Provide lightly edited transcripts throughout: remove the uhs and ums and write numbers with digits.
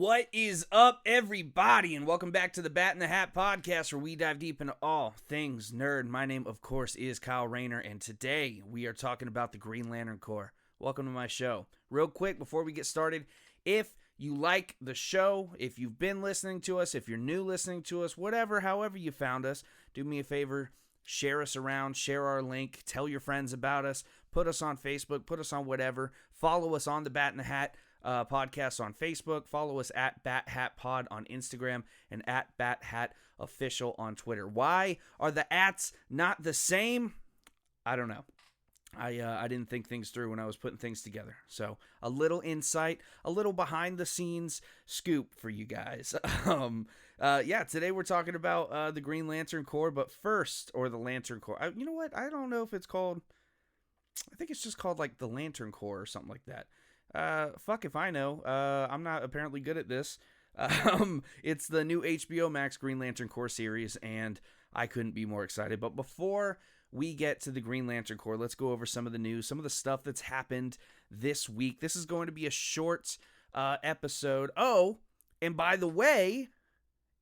What is up, everybody, and welcome back to the Bat in the Hat podcast, where we dive deep into all things nerd. My name, of course, is Kyle Rayner, and today we are talking about the Green Lantern Corps. Welcome to my show. Real quick, before we get started, if you like the show, if you've been listening to us, if you're new listening to us, however you found us, do me a favor, share us around, share our link, tell your friends about us, put us on Facebook, put us on whatever, follow us on the Bat in the Hat podcast on Facebook. Follow us at Bat Hat Pod on Instagram and at Bat Hat Official on Twitter. Why are the ats not the same? I don't know. I didn't think things through when I was putting things together. So a little insight, a little behind the scenes scoop for you guys. Today we're talking about the Green Lantern Corps, but first, or the Lantern Corps. You know what? I don't know if it's called. I think it's just called like the Lantern Corps or something like that. Fuck if I know. I'm not apparently good at this. It's the new HBO Max Green Lantern Corps series, and I couldn't be more excited. But before we get to the Green Lantern Corps, let's go over some of the news, some of the stuff that's happened this week. This is going to be a short episode. Oh, and by the way,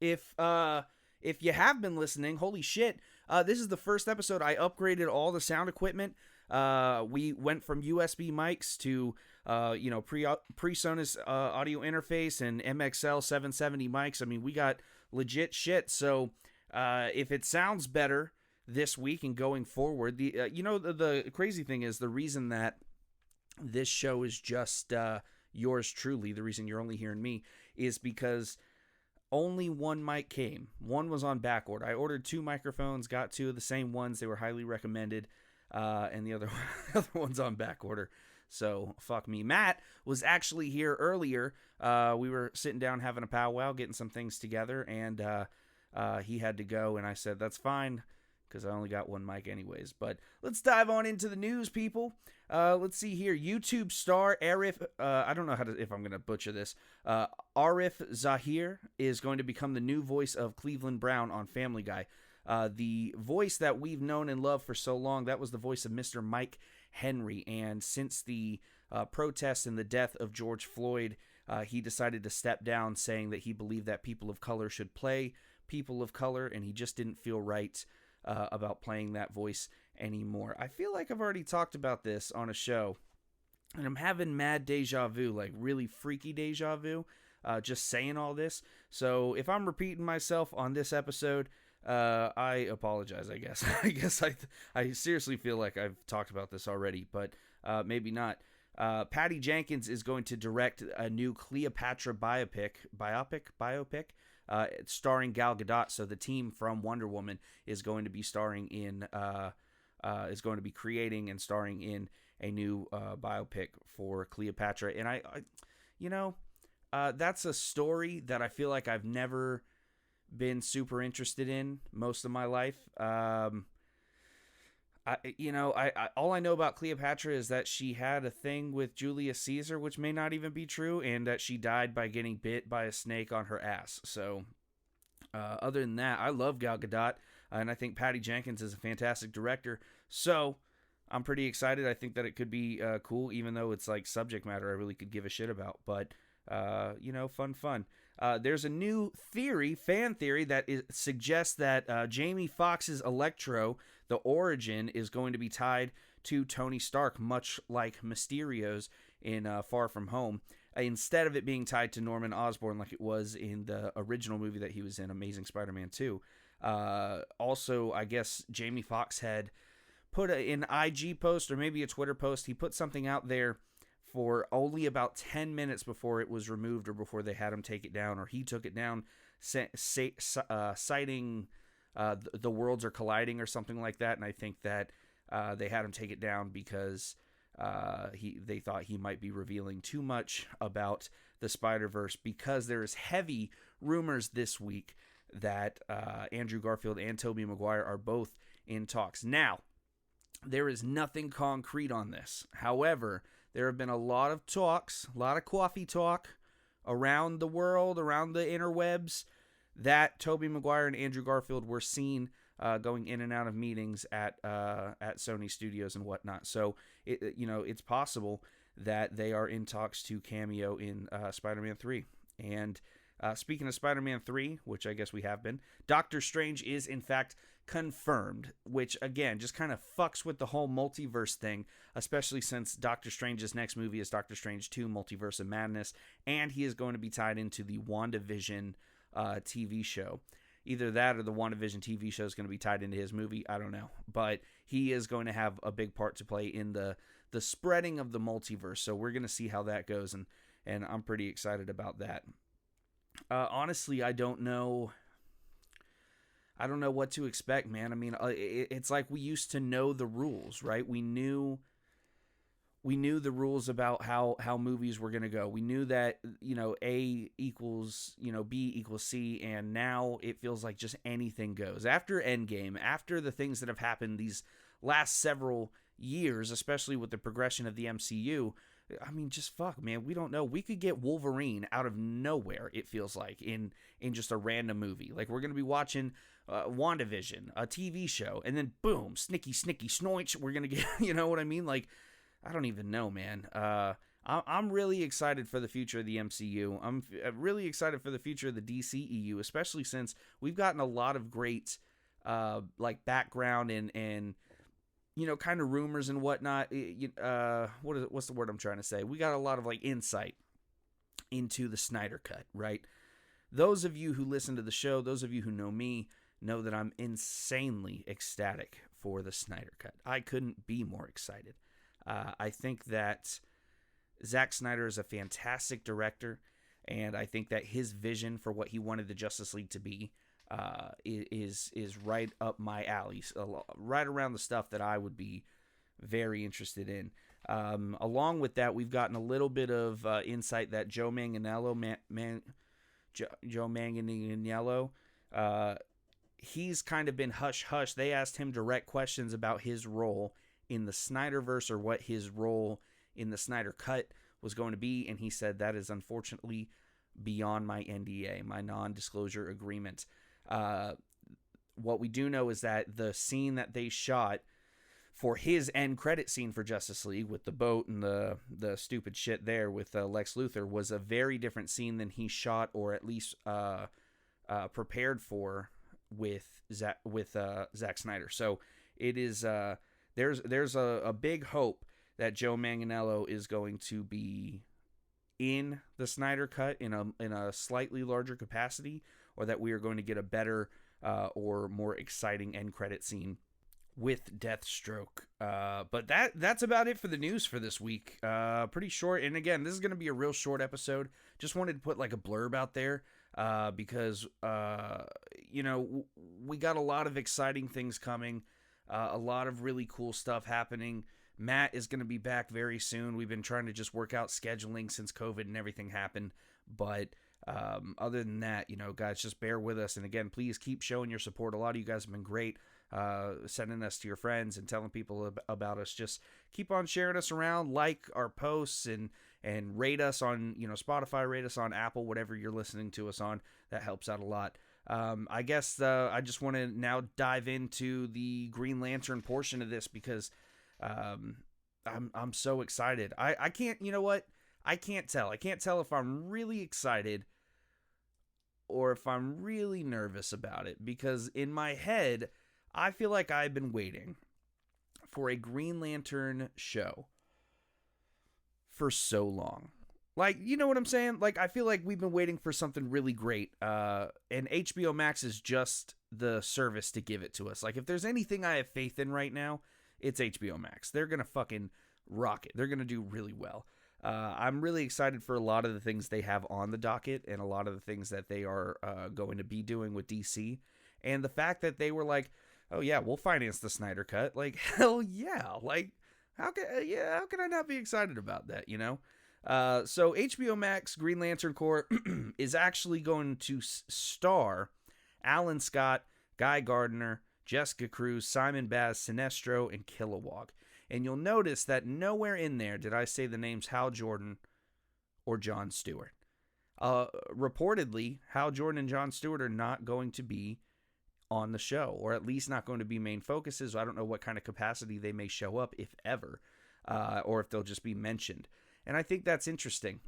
if you have been listening, holy shit, this is the first episode. I upgraded all the sound equipment. We went from USB mics to PreSonus audio interface and MXL 770 mics. I mean, we got legit shit. So if it sounds better this week and going forward, the crazy thing is, the reason that this show is just yours truly, the reason you're only hearing me, is because only one mic came. One was on back order. I ordered 2 microphones, got 2 of the same ones. They were highly recommended. And the other one's on back order. So, fuck me. Matt was actually here earlier. We were sitting down having a powwow, getting some things together, and he had to go, and I said, that's fine, because I only got 1 mic anyways. But let's dive on into the news, people. Let's see here. YouTube star Arif, I don't know if I'm going to butcher this. Arif Zahir is going to become the new voice of Cleveland Brown on Family Guy. The voice that we've known and loved for so long, that was the voice of Mr. Mike Henry. And since the protests and the death of George Floyd, he decided to step down, saying that he believed that people of color should play people of color, and he just didn't feel right about playing that voice anymore. I feel like I've already talked about this on a show, and I'm having mad deja vu, like really freaky deja vu, just saying all this. So if I'm repeating myself on this episode, I apologize, I guess. I seriously feel like I've talked about this already, but maybe not. Patty Jenkins is going to direct a new Cleopatra biopic, starring Gal Gadot. So the team from Wonder Woman is going to be creating and starring in a new biopic for Cleopatra. And that's a story that I feel like I've never been super interested in most of my life. All I know about Cleopatra is that she had a thing with Julius Caesar, which may not even be true, and that she died by getting bit by a snake on her ass. So, other than that, I love Gal Gadot, and I think Patty Jenkins is a fantastic director. So, I'm pretty excited. I think that it could be cool, even though it's like subject matter I really could give a shit about. But, fun. There's a new fan theory that suggests that Jamie Foxx's Electro, the origin, is going to be tied to Tony Stark, much like Mysterio's in Far From Home, instead of it being tied to Norman Osborn like it was in the original movie that he was in, Amazing Spider-Man 2. Also, I guess Jamie Foxx had put an IG post or maybe a Twitter post. He put something out there for only about 10 minutes before it was removed, or before they had him take it down, or he took it down, citing the worlds are colliding or something like that. And I think that they had him take it down because they thought he might be revealing too much about the Spider-Verse, because there is heavy rumors this week that Andrew Garfield and Tobey Maguire are both in talks. Now, there is nothing concrete on this. However, there have been a lot of talks, a lot of coffee talk around the world, around the interwebs, that Tobey Maguire and Andrew Garfield were seen going in and out of meetings at Sony Studios and whatnot. So it's possible that they are in talks to cameo in Spider-Man 3. And speaking of Spider-Man 3, which I guess we have been, Doctor Strange is in fact confirmed, which again just kind of fucks with the whole multiverse thing, especially since Doctor Strange's next movie is Doctor Strange 2 Multiverse of Madness, and he is going to be tied into the WandaVision TV show. Either that or the WandaVision TV show is going to be tied into his movie. I don't know. But he is going to have a big part to play in the spreading of the multiverse. So we're going to see how that goes, and I'm pretty excited about that. Honestly, I don't know what to expect, man. I mean, it's like we used to know the rules, right? We knew the rules about how movies were going to go. We knew that, A equals, B equals C, and now it feels like just anything goes. After Endgame, after the things that have happened these last several years, especially with the progression of the MCU, I mean, just fuck, man. We don't know. We could get Wolverine out of nowhere, it feels like, in just a random movie. Like, we're going to be watching WandaVision, a TV show, and then boom, snicky, snoinch, we're going to get, you know what I mean? Like, I don't even know, man. I'm really excited for the future of the MCU. I'm really excited for the future of the DCEU, especially since we've gotten a lot of great, background and kind of rumors and whatnot. What's the word I'm trying to say? We got a lot of insight into the Snyder Cut, right? Those of you who listen to the show, those of you who know me, know that I'm insanely ecstatic for the Snyder Cut. I couldn't be more excited. I think that Zack Snyder is a fantastic director, and I think that his vision for what he wanted the Justice League to be is right up my alley, right around the stuff that I would be very interested in. Along with that, we've gotten a little bit of insight that Joe Manganiello, he's kind of been hush-hush. They asked him direct questions about his role in the Snyderverse, or what his role in the Snyder Cut was going to be, and he said that is unfortunately beyond my NDA, my non-disclosure agreement. What we do know is that the scene that they shot for his end credit scene for Justice League with the boat and the stupid shit there with Lex Luthor was a very different scene than he shot, or at least prepared for with Zack Snyder. So it is there's a big hope that Joe Manganiello is going to be in the Snyder Cut in a slightly larger capacity, or that we are going to get a better or more exciting end credit scene with Deathstroke. But that's about it for the news for this week. Pretty short, and again, this is going to be a real short episode. Just wanted to put a blurb out there because we got a lot of exciting things coming. A lot of really cool stuff happening. Matt is going to be back very soon. We've been trying to just work out scheduling since COVID and everything happened. But other than that, guys, just bear with us. And again, please keep showing your support. A lot of you guys have been great, sending us to your friends and telling people about us. Just keep on sharing us around, like our posts, and rate us on Spotify, rate us on Apple, whatever you're listening to us on. That helps out a lot. I guess I just want to now dive into the Green Lantern portion of this because I'm so excited. I can't, I can't tell. I can't tell if I'm really excited or if I'm really nervous about it, because in my head, I feel like I've been waiting for a Green Lantern show for so long. You know what I'm saying? I feel like we've been waiting for something really great. And HBO Max is just the service to give it to us. If there's anything I have faith in right now, it's HBO Max. They're going to fucking rock it. They're going to do really well. I'm really excited for a lot of the things they have on the docket and a lot of the things that they are going to be doing with DC. And the fact that they were like, oh yeah, we'll finance the Snyder Cut. Hell yeah. How can I not be excited about that, So HBO Max Green Lantern Corps is actually going to star Alan Scott, Guy Gardner, Jessica Cruz, Simon Baz, Sinestro, and Kilowog. And you'll notice that nowhere in there did I say the names Hal Jordan or Jon Stewart. Reportedly, Hal Jordan and Jon Stewart are not going to be on the show, or at least not going to be main focuses. I don't know what kind of capacity they may show up, if ever, or if they'll just be mentioned. And I think that's interesting.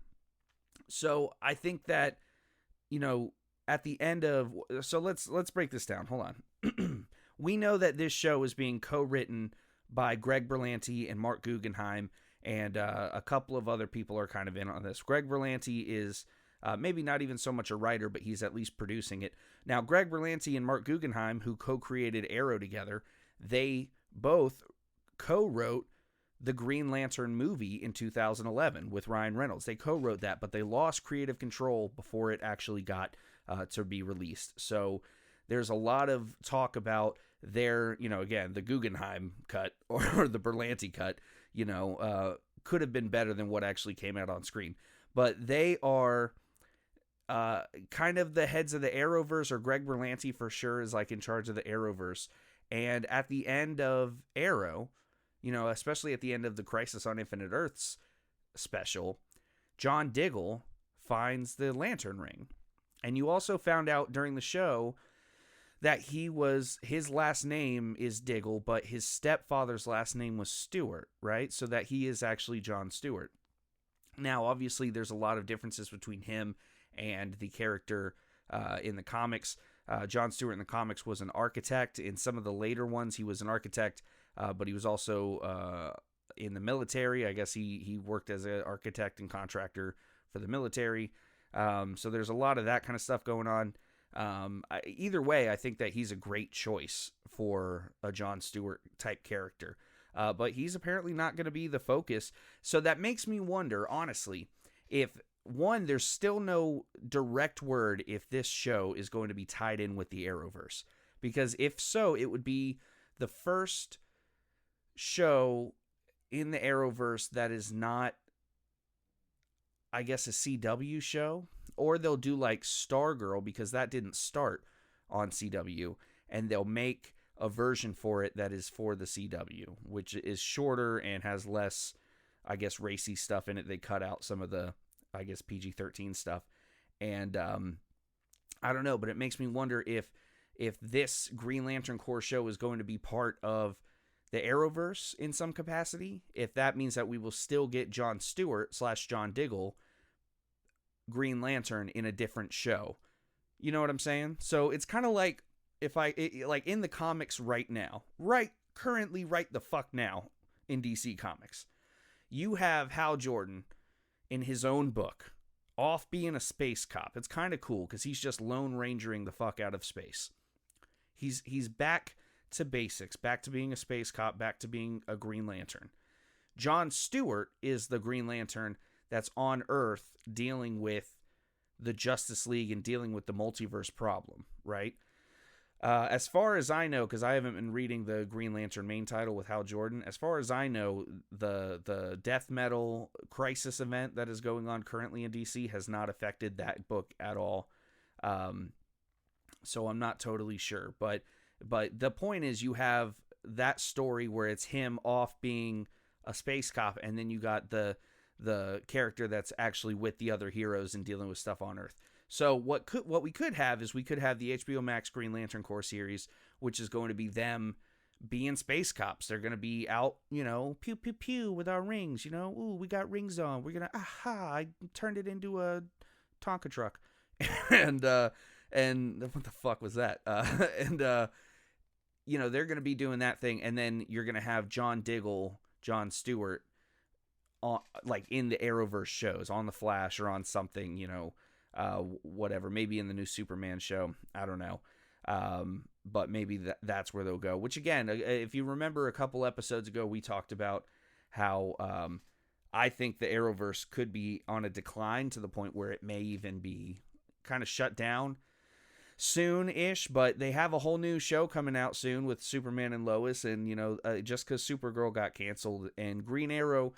So I think that you know, at the end of, so let's break this down. Hold on. We know that this show is being co-written by Greg Berlanti and Mark Guggenheim, and a couple of other people are kind of in on this. Greg Berlanti is maybe not even so much a writer, but he's at least producing it. Now, Greg Berlanti and Mark Guggenheim, who co-created Arrow together, they both co-wrote the Green Lantern movie in 2011 with Ryan Reynolds. They co-wrote that, but they lost creative control before it actually got to be released. So there's a lot of talk about their, again, the Guggenheim cut or the Berlanti cut, could have been better than what actually came out on screen. But they are kind of the heads of the Arrowverse, or Greg Berlanti for sure is like in charge of the Arrowverse. And at the end of Arrow, especially at the end of the Crisis on Infinite Earths special, John Diggle finds the Lantern Ring. And you also found out during the show that his last name is Diggle, but his stepfather's last name was Stewart, right? So that he is actually John Stewart. Now, obviously, there's a lot of differences between him and the character in the comics. John Stewart in the comics was an architect. In some of the later ones, he was an architect, but he was also in the military. I guess he worked as an architect and contractor for the military. So there's a lot of that kind of stuff going on. Either way, I think that he's a great choice for a John Stewart type character. But he's apparently not going to be the focus. So that makes me wonder, honestly, if, one, there's still no direct word if this show is going to be tied in with the Arrowverse. Because if so, it would be the first show in the Arrowverse that is not, I guess, a CW show. Or they'll do like Stargirl, because that didn't start on CW, and they'll make a version for it that is for the CW, which is shorter and has less, I guess, racy stuff in it. They cut out some of the, I guess, PG-13 stuff. And I don't know, but it makes me wonder if this Green Lantern Corps show is going to be part of the Arrowverse in some capacity. If that means that we will still get John Stewart / John Diggle Green Lantern in a different show. You know what I'm saying? So it's kind of like like in the comics right now, currently right the fuck now in DC Comics, you have Hal Jordan in his own book off being a space cop. It's kind of cool because he's just Lone Rangering the fuck out of space. He's back to basics, back to being a space cop, back to being a Green Lantern. John Stewart is the Green Lantern that's on Earth dealing with the Justice League and dealing with the multiverse problem, right? As far as I know, because I haven't been reading the Green Lantern main title with Hal Jordan, as far as I know, the death metal crisis event that is going on currently in DC has not affected that book at all. So I'm not totally sure. But the point is, you have that story where it's him off being a space cop, and then you got the character that's actually with the other heroes and dealing with stuff on Earth. So what we could have is the HBO Max Green Lantern Corps series, which is going to be them being space cops. They're going to be out, pew pew pew with our rings. Ooh, we got rings on. We're gonna I turned it into a Tonka truck, and what the fuck was that? They're going to be doing that thing, and then you're going to have John Diggle, John Stewart, like in the Arrowverse shows, on the Flash or on something, whatever, maybe in the new Superman show, I don't know, but maybe that's where they'll go. Which, again, if you remember a couple episodes ago, we talked about how I think the Arrowverse could be on a decline to the point where it may even be kind of shut down soon-ish, but they have a whole new show coming out soon with Superman and Lois, and just because Supergirl got canceled and Green Arrow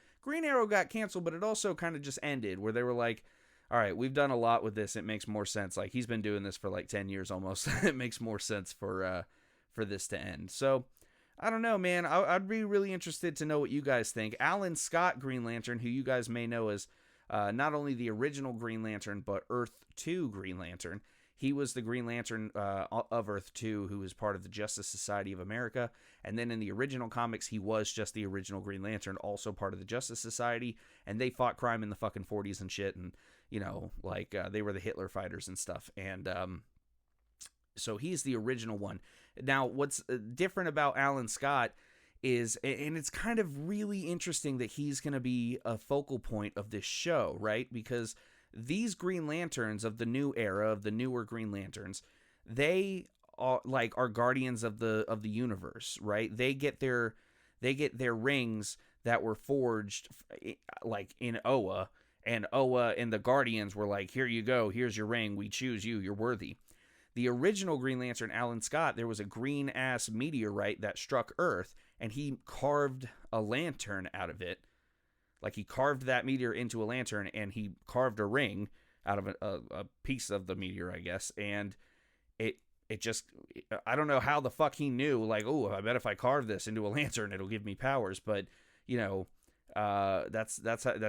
got canceled, but it also kind of just ended, where they were like, all right, we've done a lot with this, it makes more sense, like he's been doing this for like 10 years almost. It makes more sense for this to end. So I don't know, man. I'd be really interested to know what you guys think. Alan Scott Green Lantern, who you guys may know as not only the original Green Lantern but Earth 2 Green Lantern, He was the Green Lantern of Earth 2 who was part of the Justice Society of America. And then in the original comics, he was just the original Green Lantern, also part of the Justice Society. And they fought crime in the fucking 40s and shit. And, you know, like they were the Hitler fighters and stuff. And so he's the original one. Now, what's different about Alan Scott is, and it's kind of really interesting that he's going to be a focal point of this show, right? Because these Green Lanterns of the new era, of the newer Green Lanterns, they are guardians of the universe, right? They get their rings that were forged like in Oa, and Oa and the Guardians were like, here you go, here's your ring, we choose you, you're worthy. The original Green Lantern, Alan Scott, there was a green-ass meteorite that struck Earth, and he carved a lantern out of it. Like, he carved that meteor into a lantern, and he carved a ring out of a piece of the meteor, I guess. And it just, I don't know how the fuck he knew, like, oh, I bet if I carve this into a lantern, it'll give me powers. But, you know, that's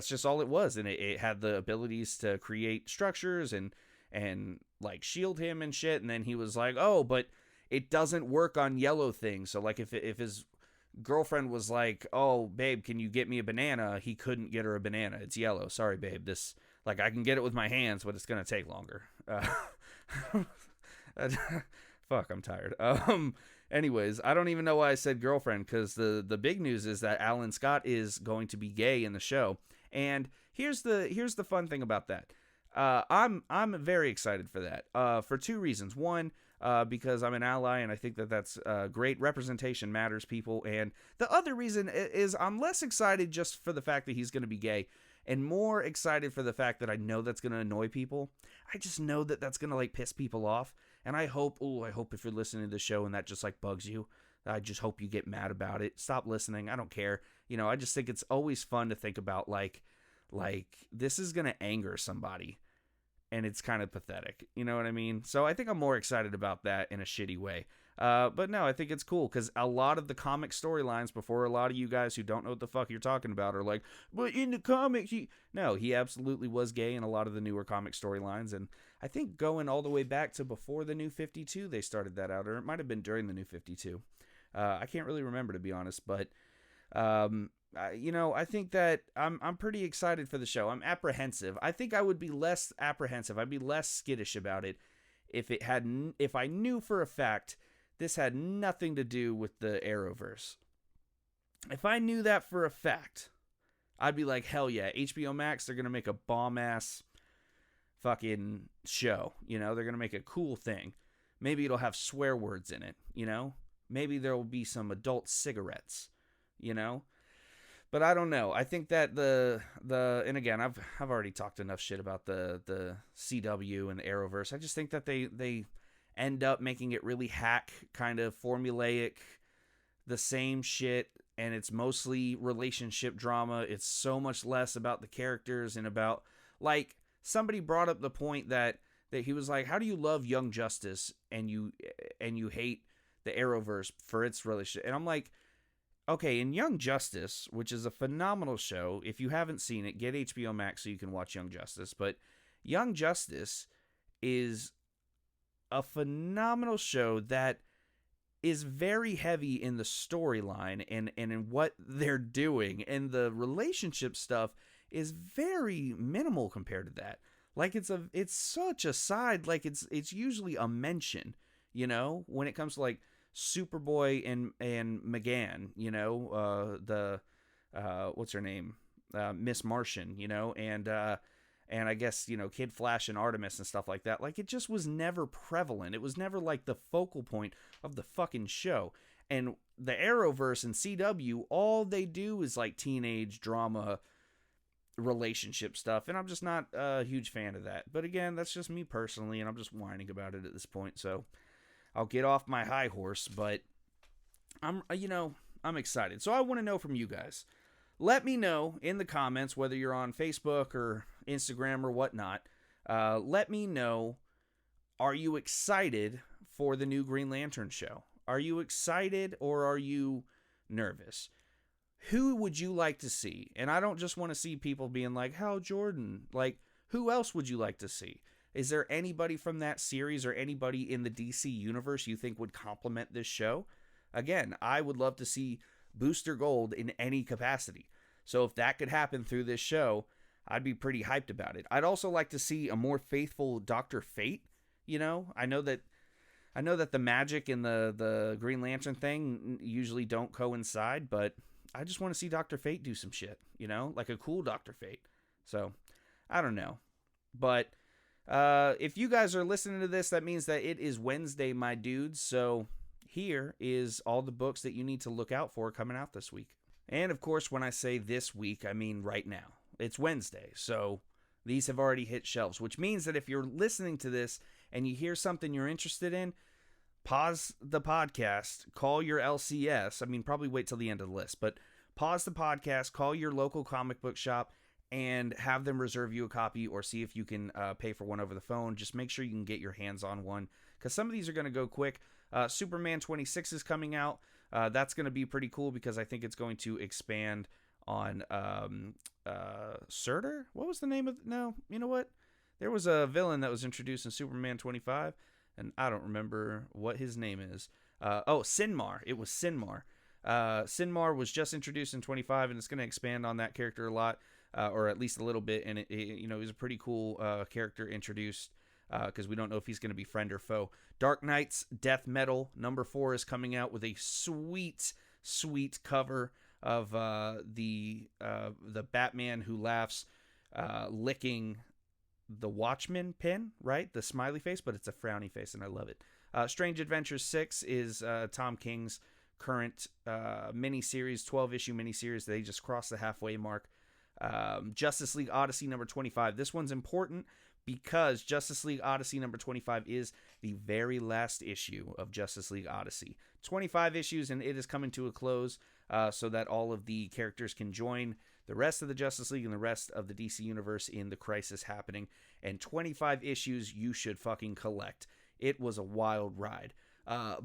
just all it was. And it had the abilities to create structures and like shield him and shit. And then he was like, oh, but it doesn't work on yellow things. So like if his girlfriend was like, oh, babe, can you get me a banana? He couldn't get her a banana. It's yellow. Sorry, babe. This, like, I can get it with my hands, but it's going to take longer. Fuck, I'm tired. Anyways, I don't even know why I said girlfriend, because the big news is that Alan Scott is going to be gay in the show. And here's the fun thing about that. I'm very excited for that, for two reasons. One, because I'm an ally, and I think that's great. Representation matters, people. And the other reason is I'm less excited just for the fact that he's going to be gay, and more excited for the fact that I know that's going to annoy people. I just know that that's going to, like, piss people off. And I hope if you're listening to the show and that just, like, bugs you, I just hope you get mad about it. Stop listening. I don't care. You know, I just think it's always fun to think about, like this is going to anger somebody. And it's kind of pathetic. You know what I mean? So I think I'm more excited about that in a shitty way. But no, I think it's cool, because a lot of the comic storylines, before a lot of you guys who don't know what the fuck you're talking about are like, but in the comics, he absolutely was gay in a lot of the newer comic storylines. And I think going all the way back to before the New 52, they started that out, or it might have been during the New 52. I can't really remember, to be honest, but I think that I'm pretty excited for the show. I'm apprehensive. I think I would be less apprehensive. I'd be less skittish about it if I knew for a fact this had nothing to do with the Arrowverse. If I knew that for a fact, I'd be like, hell yeah, HBO Max, they're going to make a bomb-ass fucking show. You know, they're going to make a cool thing. Maybe it'll have swear words in it, you know? Maybe there will be some adult cigarettes, you know? But I don't know. I think that and again, I've already talked enough shit about the CW and the Arrowverse. I just think that they end up making it really hack, kind of formulaic, the same shit, and it's mostly relationship drama. It's so much less about the characters and about, like, somebody brought up the point that he was like, how do you love Young Justice and you hate the Arrowverse for its relationship? And I'm like, okay, in Young Justice, which is a phenomenal show, if you haven't seen it, get HBO Max so you can watch Young Justice. But Young Justice is a phenomenal show that is very heavy in the storyline and in what they're doing. And the relationship stuff is very minimal compared to that. Like, it's such a side, like it's usually a mention, you know, when it comes to, like, Superboy and McGann, you know, what's her name? Miss Martian, you know, and I guess, you know, Kid Flash and Artemis and stuff like that. Like, it just was never prevalent. It was never, like, the focal point of the fucking show. And the Arrowverse and CW, all they do is, like, teenage drama relationship stuff, and I'm just not a huge fan of that. But again, that's just me personally, and I'm just whining about it at this point, so I'll get off my high horse. But I'm excited. So I want to know from you guys. Let me know in the comments, whether you're on Facebook or Instagram or whatnot. Let me know, are you excited for the new Green Lantern show? Are you excited, or are you nervous? Who would you like to see? And I don't just want to see people being like, Hal Jordan. Like, who else would you like to see? Is there anybody from that series or anybody in the DC universe you think would complement this show? Again, I would love to see Booster Gold in any capacity. So if that could happen through this show, I'd be pretty hyped about it. I'd also like to see a more faithful Dr. Fate. I know that the magic and the Green Lantern thing usually don't coincide, but I just want to see Dr. Fate do some shit, like a cool Dr. Fate. So, I don't know. But if you guys are listening to this, that means that it is Wednesday, my dudes. So, here is all the books that you need to look out for coming out this week. And, of course, when I say this week, I mean right now. It's Wednesday, so these have already hit shelves, which means that if you're listening to this and you hear something you're interested in, pause the podcast, call your LCS. I mean, probably wait till the end of the list, but pause the podcast, call your local comic book shop, and have them reserve you a copy or see if you can pay for one over the phone. Just make sure you can get your hands on one, because some of these are going to go quick. Superman 26 is coming out. That's going to be pretty cool because I think it's going to expand on Surtur? What was the name of... No, you know what? There was a villain that was introduced in Superman 25, and I don't remember what his name is. Sinmar. It was Sinmar. Sinmar was just introduced in 25, and it's going to expand on that character a lot, or at least a little bit, and it was a pretty cool character introduced, because we don't know if he's going to be friend or foe. Dark Knight's Death Metal #4 is coming out with a sweet, sweet cover of the Batman who laughs licking the Watchman pin, right? The smiley face, but it's a frowny face, and I love it. Strange Adventures 6 is Tom King's current miniseries, 12-issue miniseries. They just crossed the halfway mark. Justice League Odyssey #25. This one's important because Justice League Odyssey #25 is the very last issue of Justice League Odyssey. 25 issues, and it is coming to a close, so that all of the characters can join the rest of the Justice League and the rest of the DC Universe in the crisis happening. And 25 issues you should fucking collect. It was a wild ride.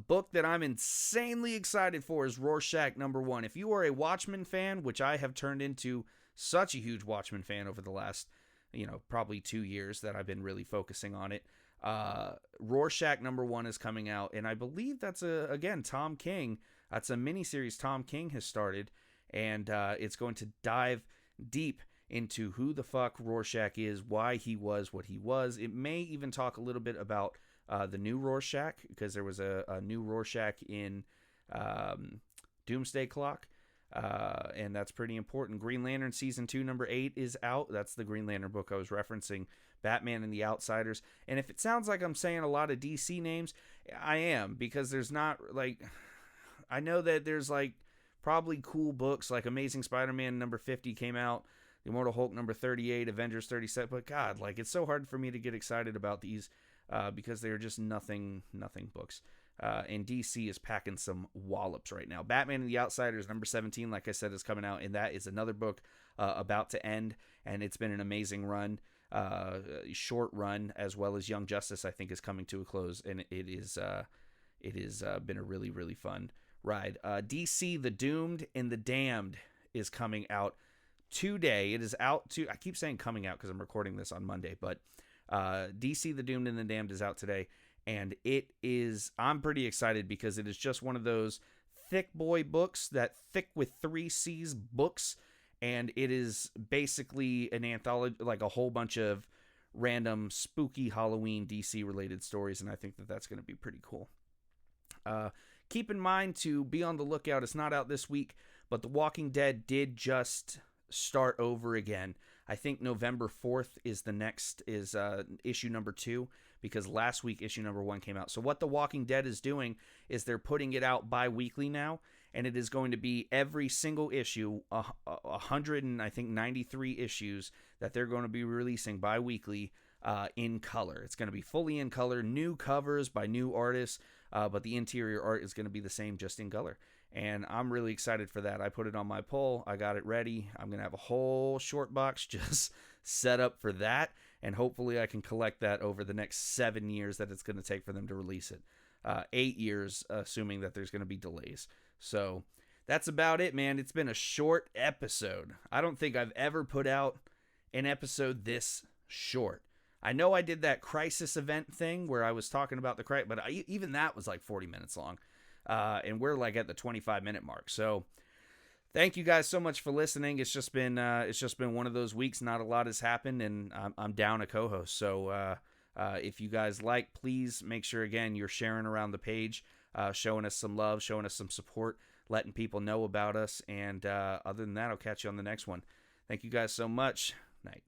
Book that I'm insanely excited for is Rorschach #1. If you are a Watchmen fan, which I have turned into such a huge Watchmen fan over the last, probably 2 years that I've been really focusing on it. Rorschach #1 is coming out, and I believe that's again Tom King. That's a miniseries Tom King has started, and it's going to dive deep into who the fuck Rorschach is, why he was what he was. It may even talk a little bit about the new Rorschach, because there was a new Rorschach in Doomsday Clock. And that's pretty important. Green Lantern Season 2, number 8 is out. That's the Green Lantern book I was referencing. Batman and the Outsiders. And if it sounds like I'm saying a lot of DC names, I am, because there's not, I know that there's, probably cool books, like Amazing Spider-Man #50 came out, The Immortal Hulk #38, Avengers 37, but God, it's so hard for me to get excited about these, because they're just nothing books. And DC is packing some wallops right now. Batman and the Outsiders #17, like I said, is coming out, and that is another book about to end, and it's been an amazing run, short run, as well as Young Justice, I think, is coming to a close, and it has been a really, really fun ride. DC, The Doomed and the Damned is coming out today. It is out I keep saying coming out because I'm recording this on Monday, but DC, The Doomed and the Damned is out today. And I'm pretty excited because it is just one of those thick boy books, that thick with 3 C's books. And it is basically an anthology, a whole bunch of random spooky Halloween DC related stories. And I think that that's going to be pretty cool. Keep in mind to be on the lookout. It's not out this week, but The Walking Dead did just start over again. I think November 4th is issue #2, because last week issue #1 came out. So what The Walking Dead is doing is they're putting it out bi-weekly now, and it is going to be every single issue, 193 issues that they're going to be releasing bi-weekly in color. It's going to be fully in color, new covers by new artists, but the interior art is going to be the same, just in color. And I'm really excited for that. I put it on my poll. I got it ready. I'm going to have a whole short box just set up for that. And hopefully I can collect that over the next 7 years that it's going to take for them to release it. 8 years, assuming that there's going to be delays. So that's about it, man. It's been a short episode. I don't think I've ever put out an episode this short. I know I did that crisis event thing where I was talking about the crisis, but even that was like 40 minutes long. And we're like at the 25-minute mark. So thank you guys so much for listening. It's just been one of those weeks. Not a lot has happened, and I'm down a co-host. So if you guys like, please make sure again you're sharing around the page, showing us some love, showing us some support, letting people know about us. And other than that, I'll catch you on the next one. Thank you guys so much. Night.